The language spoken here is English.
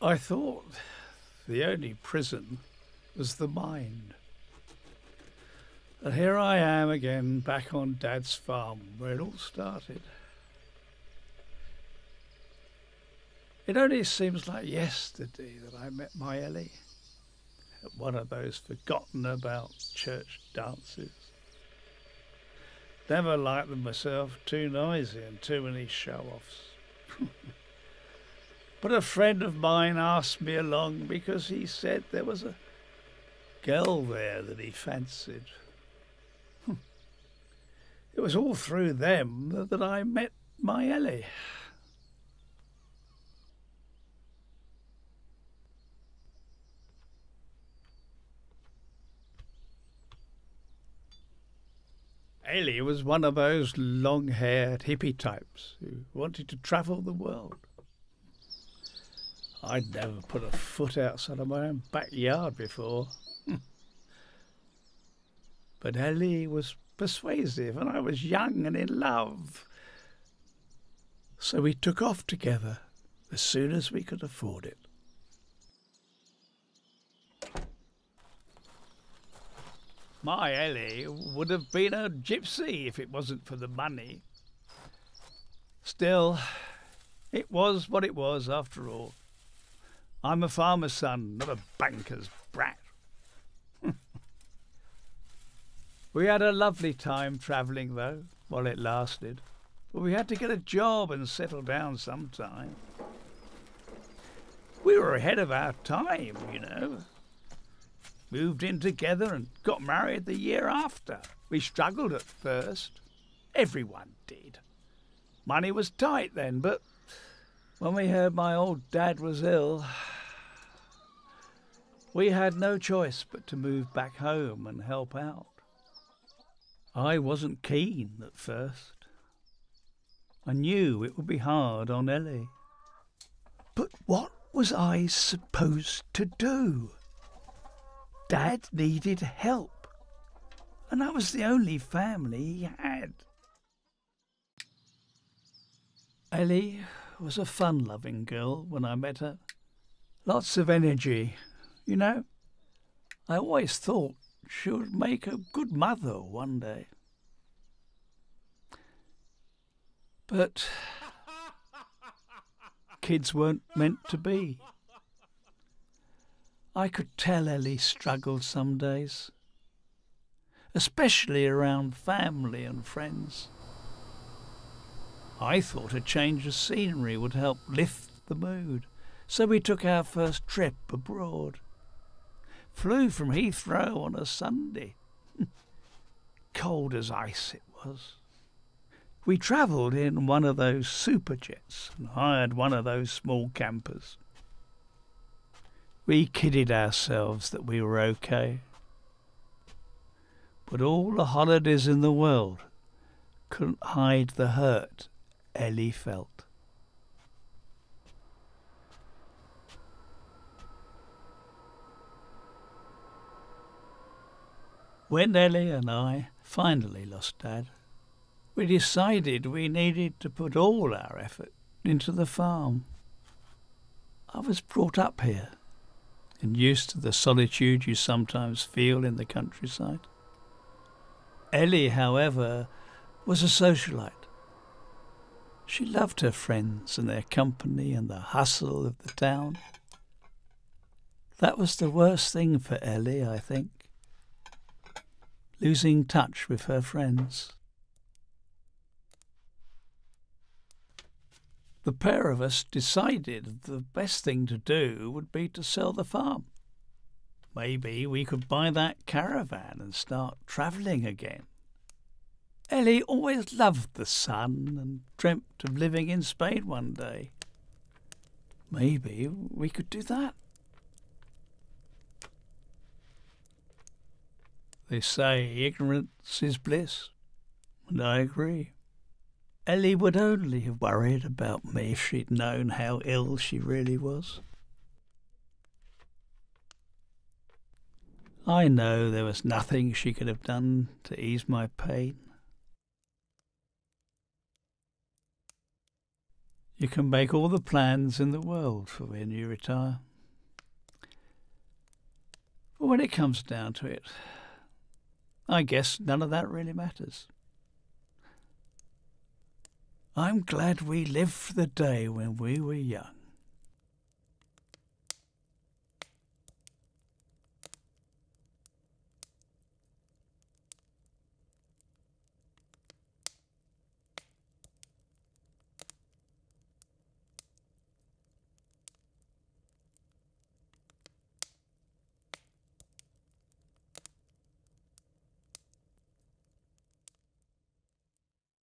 I thought the only prison was the mind. And here I am again, back on Dad's farm, where it all started. It only seems like yesterday that I met my Ellie at one of those forgotten about church dances. Never liked them myself, too noisy and too many show-offs. But a friend of mine asked me along because he said there was a girl there that he fancied. It was all through them that I met my Ellie. Ellie was one of those long-haired hippie types who wanted to travel the world. I'd never put a foot outside of my own backyard before. But Ellie was persuasive and I was young and in love. So we took off together as soon as we could afford it. My Ellie would have been a gypsy if it wasn't for the money. Still, it was what it was after all. I'm a farmer's son, not a banker's brat. We had a lovely time travelling, though, while it lasted. But we had to get a job and settle down sometime. We were ahead of our time, you know. Moved in together and got married the year after. We struggled at first. Everyone did. Money was tight then, but when we heard my old dad was ill, we had no choice but to move back home and help out. I wasn't keen at first. I knew it would be hard on Ellie. But what was I supposed to do? Dad needed help, and I was the only family he had. Ellie was a fun-loving girl when I met her. Lots of energy, you know. I always thought she would make a good mother one day. But kids weren't meant to be. I could tell Ellie struggled some days, especially around family and friends. I thought a change of scenery would help lift the mood, so we took our first trip abroad. Flew from Heathrow on a Sunday. Cold as ice it was. We travelled in one of those super jets and hired one of those small campers. We kidded ourselves that we were okay. But all the holidays in the world couldn't hide the hurt Ellie felt. When Ellie and I finally lost Dad, we decided we needed to put all our effort into the farm. I was brought up here and used to the solitude you sometimes feel in the countryside. Ellie, however, was a socialite. She loved her friends and their company and the hustle of the town. That was the worst thing for Ellie, I think. Losing touch with her friends. The pair of us decided the best thing to do would be to sell the farm. Maybe we could buy that caravan and start travelling again. Ellie always loved the sun and dreamt of living in Spain one day. Maybe we could do that. They say ignorance is bliss, and I agree. Ellie would only have worried about me if she'd known how ill she really was. I know there was nothing she could have done to ease my pain. You can make all the plans in the world for when you retire. But when it comes down to it, I guess none of that really matters. I'm glad we lived for the day when we were young.